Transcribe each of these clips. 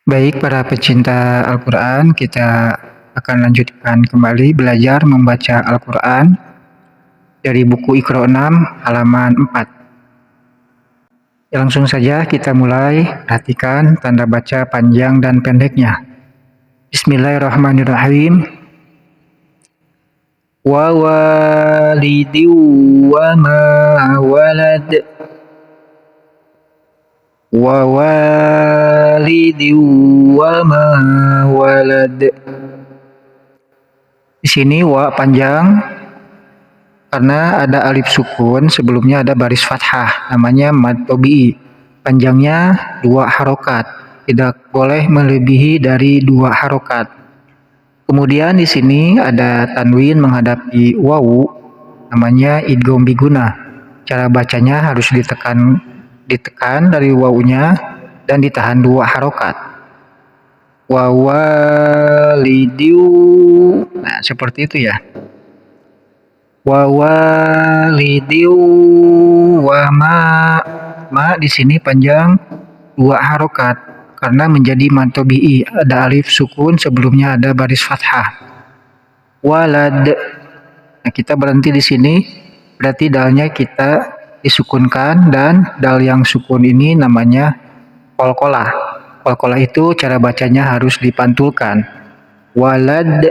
Baik, para pecinta Al-Quran, kita akan lanjutkan kembali belajar membaca Al-Quran dari buku Iqra 6 halaman 4. Langsung saja kita mulai, perhatikan tanda baca panjang dan pendeknya. Bismillahirrahmanirrahim. Wa walidi wa ma walad. Wa walidi wa ma walad. Di sini wa panjang karena ada alif sukun, sebelumnya ada baris fathah, namanya mad tobi'i. Panjangnya 2 harokat, tidak boleh melebihi dari 2 harokat. Kemudian di sini ada tanwin menghadapi wawu, namanya idgham biguna. Cara bacanya harus ditekan dari wawunya dan ditahan 2 harokat. Wawalidiu. Nah, seperti itu ya. Wawalidiu wa ma di sini panjang 2 harokat karena menjadi mad tobi'i, ada alif sukun, sebelumnya ada baris fathah. Walad. Nah, kita berhenti di sini, berarti dalnya kita disukunkan, dan dal yang sukun ini namanya qalqalah. Qalqalah itu cara bacanya harus dipantulkan. Walad.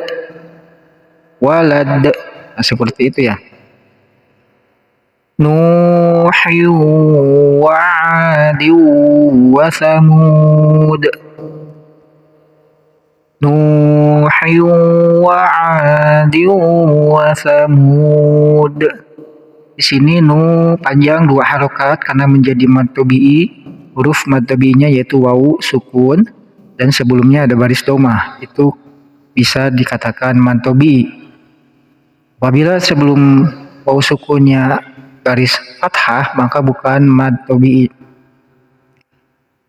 Walad. Nah, seperti itu ya. Nuhi wa 'adi wa samud. Nuhi wa 'adi wa samud. Di sini nu panjang 2 harokat karena menjadi mad tobi'i. Huruf mad tobi'inya yaitu wawu sukun dan sebelumnya ada baris domah. Itu bisa dikatakan mad tobi'i. Apabila sebelum wawu sukunnya garis fathah, maka bukan mad tobi'i.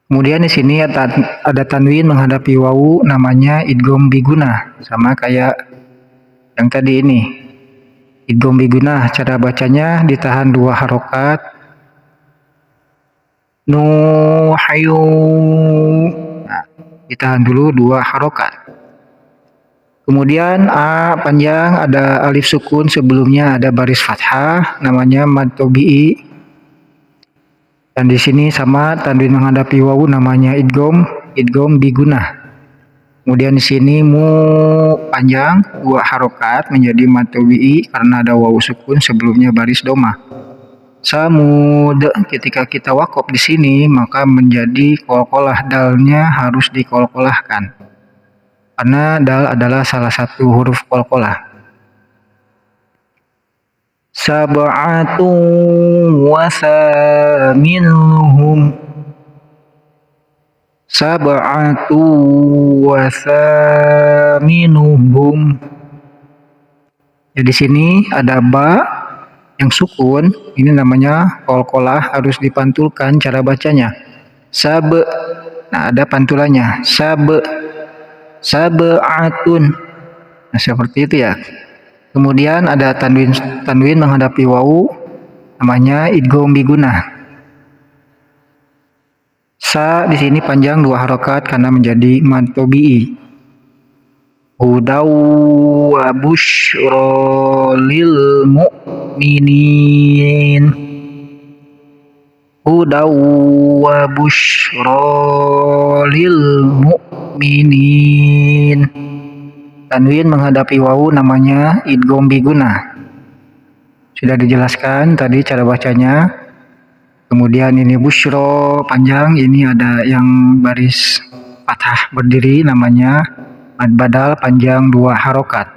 Kemudian di sini ada tanwin menghadapi wawu, namanya idgham biguna, sama kayak yang tadi ini. Idgham biguna, cara bacanya ditahan 2 harokat. Nuhayu. Nah, ditahan dulu 2 harokat. Kemudian a panjang, ada alif sukun, sebelumnya ada baris fathah, namanya mad tobi'i. Dan di sini sama tanwin menghadapi wawu, namanya idgham biguna. Kemudian di sini mu panjang 2 harokat menjadi mad tobi'i karena ada wawu sukun, sebelumnya baris domah. Samud, ketika kita waqaf di sini maka menjadi qalqalah, dalnya harus diqalqalahkan karena dal adalah salah satu huruf qalqalah. Sab'atu wa thaminuhum. Sab'atu wa thaminuhum. Ya, di sini ada ba yang sukun, ini namanya qalqalah, harus dipantulkan cara bacanya. Nah, ada pantulannya. Sab'atun. Nah, seperti itu ya. Kemudian ada tanwin menghadapi wawu, namanya idgham biguna. Sa di sini panjang 2 harokat karena menjadi mad tobi'i. Hudaw wa busyra lil mu'minin. Hudaw wa busyra lil mu'minin. Tanwin menghadapi wawu, namanya idgham biguna. Sudah dijelaskan tadi cara bacanya. Kemudian ini busyra panjang, ini ada yang baris fathah berdiri, namanya mad badal panjang 2 harokat.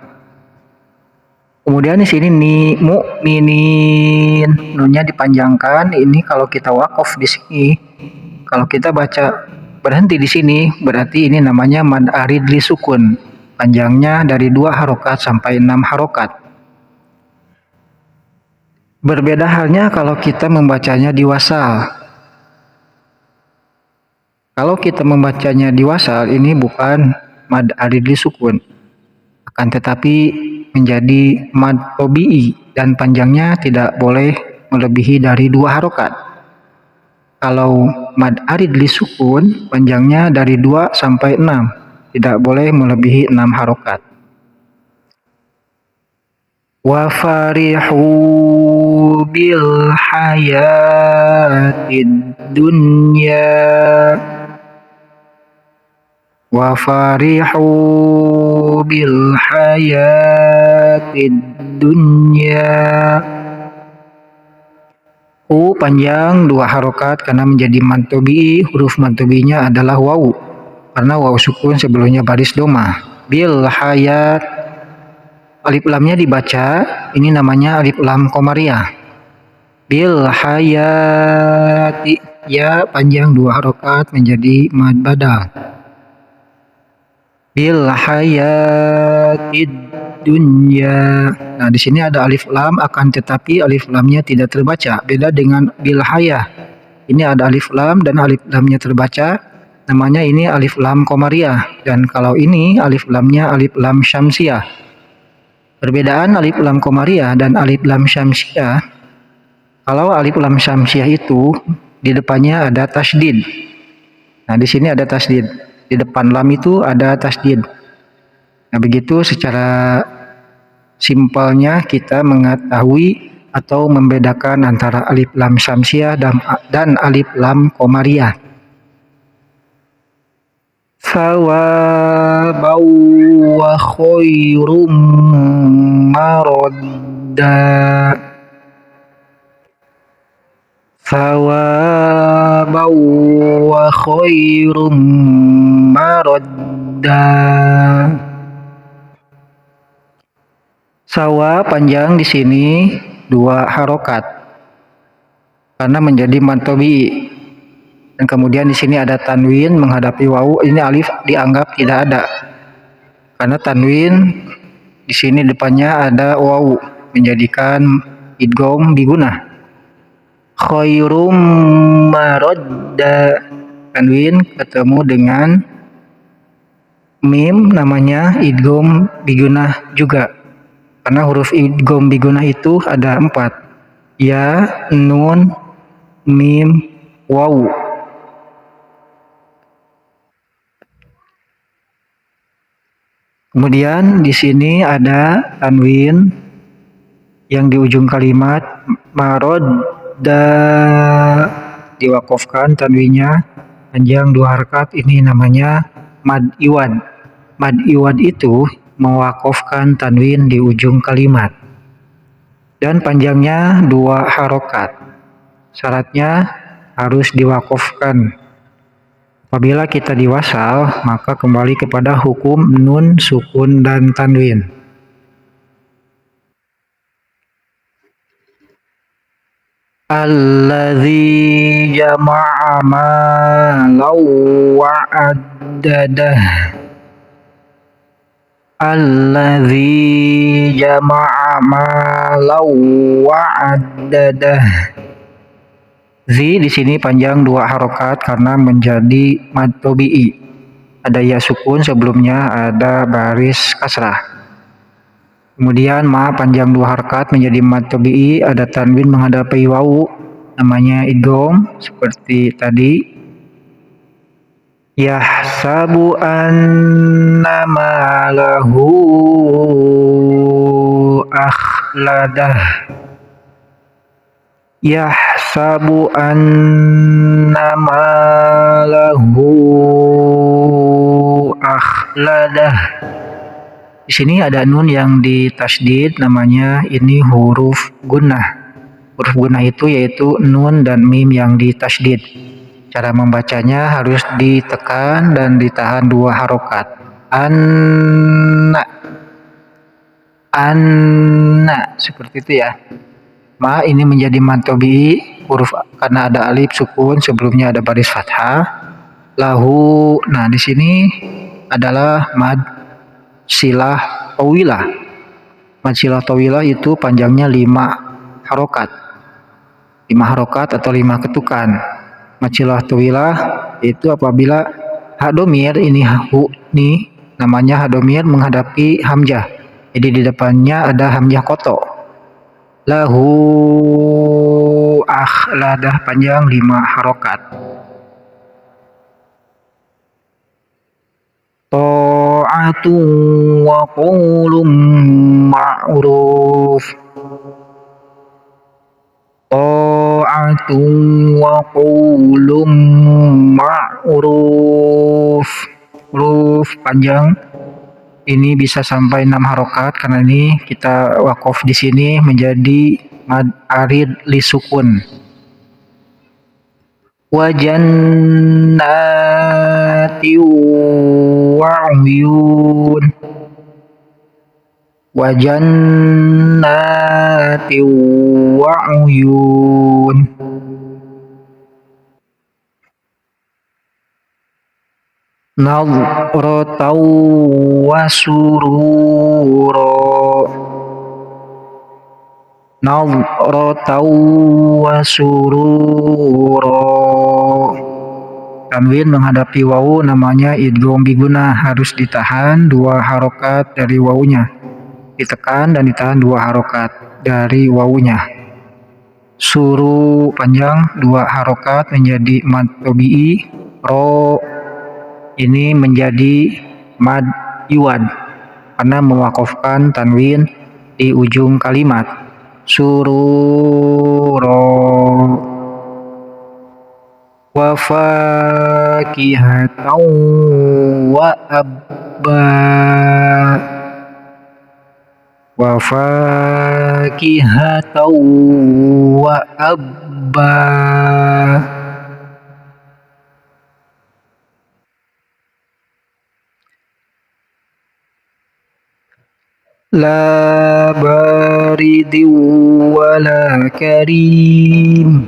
Kemudian di sini ni mu'minin, nunnya dipanjangkan. Ini kalau kita waqaf di sini, kalau kita baca berhenti di sini, berarti ini namanya mad arid li sukun. Panjangnya dari 2 harokat sampai 6 harokat. Berbeda halnya kalau kita membacanya di wasal. Kalau kita membacanya di wasal, ini bukan mad arid li sukun, akan tetapi menjadi mad tobi'i dan panjangnya tidak boleh melebihi dari 2 harokat. Kalau mad arid li sukun panjangnya dari 2 sampai 6. Tidak boleh melebihi 6 harokat. Wa farihu bil hayatid dunya. Wa farihu bil hayatid dunya. Panjang 2 harokat karena menjadi mad tobi'i. Huruf mad tobi'inya adalah wawu karena wawu sukun sebelumnya baris doma. Bil hayat, alif lamnya dibaca, ini namanya alif lam komariah. Bil hayati, ya panjang 2 harokat menjadi mad badal. Bil hayatid dunya. Nah, di sini ada alif lam, akan tetapi alif lamnya tidak terbaca. Beda dengan bil hayah. Ini ada alif lam dan alif lamnya terbaca. Namanya ini alif lam komariah. Dan kalau ini alif lamnya alif lam syamsiah. Perbedaan alif lam komariah dan alif lam syamsiah. Kalau alif lam syamsiah itu di depannya ada tasdid. Nah, di sini ada tasdid. Di depan lam itu ada tasdid. Nah, begitu secara simpelnya kita mengetahui atau membedakan antara alif lam syamsiah dan alif lam komariah. Thawabau wa khairum maradda. Thawabau wa khairum maradda. Sawa panjang di sini 2 harokat karena menjadi mad tobi'i. Dan kemudian di sini ada tanwin menghadapi wawu, ini alif dianggap tidak ada. Karena tanwin di sini depannya ada wawu menjadikan idgham bigunah. Khairum maradda, tanwin ketemu dengan mim namanya idgham bigunah juga. Karena huruf idgham bigunah itu ada 4. Ya, nun, mim, wawu. Kemudian di sini ada tanwin yang di ujung kalimat maradda, diwakofkan tanwinnya panjang 2 harokat, ini namanya mad iwad. Mad iwad itu mewakofkan tanwin di ujung kalimat dan panjangnya 2 harokat. Syaratnya harus diwakofkan. Apabila kita diwasal, maka kembali kepada hukum nun, sukun, dan tanwin. Alladzi jama'a malau wa'addadah. Alladzi jama'a malau wa'addadah. Zi di sini panjang 2 harokat karena menjadi mad tobi'i. Ada ya sukun sebelumnya ada baris kasrah. Kemudian ma panjang 2 harokat menjadi mad tobi'i, ada tanwin menghadapi wawu namanya idgham seperti tadi. Yahsabu anna malahu akhladah. Yahsabu anna malahu akhladah. Di sini ada nun yang ditasdid, namanya ini huruf gunnah. Huruf gunnah itu yaitu nun dan mim yang ditasdid. Cara membacanya harus ditekan dan ditahan 2 harokat. Anna, seperti itu ya. Ma ini menjadi mad tobi'i, huruf karena ada alif sukun sebelumnya ada baris fathah. Lahu, nah di sini adalah mad silah tawilah. Mad silah tawilah itu panjangnya 5 harokat. 5 harokat atau 5 ketukan. Mad silah tawilah itu apabila hadomir ini namanya hadomir menghadapi hamzah. Jadi di depannya ada hamzah koto. lahu akhladah panjang 5 harokat. Ta'atun wa qawlun ma'ruf. Ta'atun wa qawlun ma'ruf. Huruf panjang ini bisa sampai 6 harokat karena ini kita wakof di sini menjadi mad arid li sukun. Wa jannati wa uyun. Wa jannati wa uyun. Nadhratan wa surura. Nadhratan wa surura. Tanwin menghadapi wawu namanya idgham biguna, harus ditahan 2 harokat dari wawunya. Ditekan dan ditahan 2 harokat dari wawunya. Suru panjang 2 harokat menjadi mad tabi'i. Ro ini menjadi mad iwad karena mewakofkan tanwin di ujung kalimat. Sururo. Wa fakihatan wa abba. Wa fakihatan wa abba. La baridin wala karim.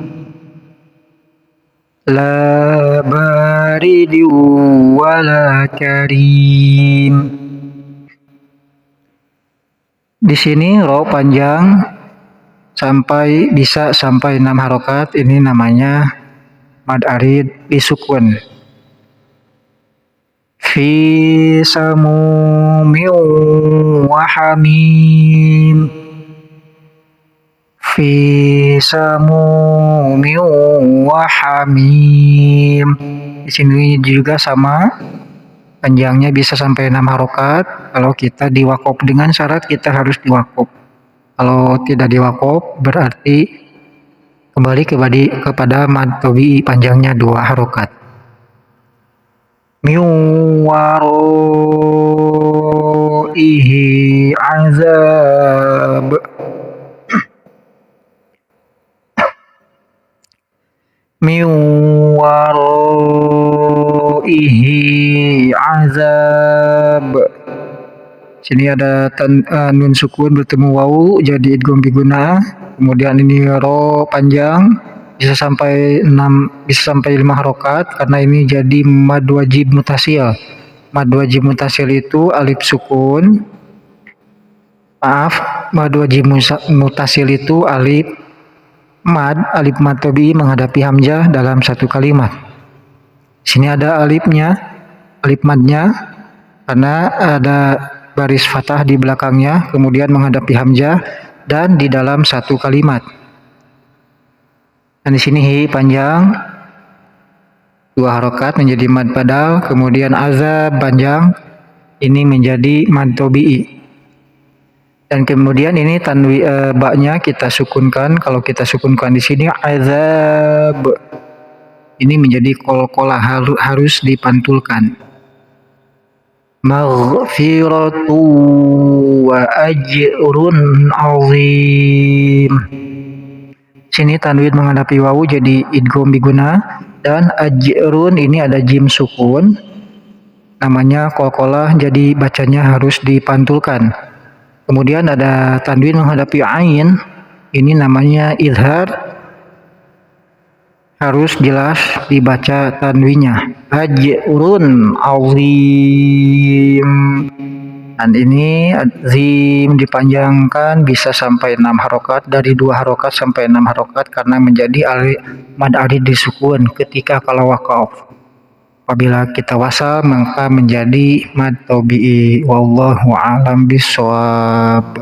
La baridin wala karim. Di sini ro panjang bisa sampai 6 harokat, ini namanya mad arid bisukun. Fi samumin wa hamim. Fi samumin wa hamim. Di sini juga sama, panjangnya bisa sampai 6 harokat. Kalau kita diwakop dengan syarat kita harus diwakop. Kalau tidak diwakop berarti kembali kepada mad tabi'i panjangnya 2 harokat. Min waraihi azab. Min waraihi azab. Sini ada nun sukun bertemu wawu jadi idgham biguna. Kemudian ini ro panjang bisa sampai 5 harokat karena ini jadi mad wajib mutasil. Mad wajib mutasil itu alif sukun. Mad wajib mutasil itu alif mad tabi'i menghadapi hamzah dalam satu kalimat. Sini ada alif madnya karena ada baris fathah di belakangnya, kemudian menghadapi hamzah dan di dalam satu kalimat. Dan di sini hi panjang 2 harokat menjadi mad padal, kemudian azab panjang ini menjadi mad tabi'i. Dan kemudian ini baknya kita sukunkan. Kalau kita sukunkan di sini azab, ini menjadi qalqalah, harus dipantulkan. Maghfiratu wa ajrun azim. Sini tanwin menghadapi wawu jadi idgham biguna, dan ajrun ini ada jim sukun namanya qalqalah, jadi bacanya harus dipantulkan. Kemudian ada tanwin menghadapi ain, ini namanya izhar, harus jelas dibaca tanwinnya. Ajrun azim. Dan ini zim dipanjangkan bisa sampai 6 harokat, dari 2 harokat sampai 6 harokat karena menjadi mad arid disukun ketika kalau waqaf. Apabila kita wasal maka menjadi mad tabi'i. Wallahu a'lam bishawab.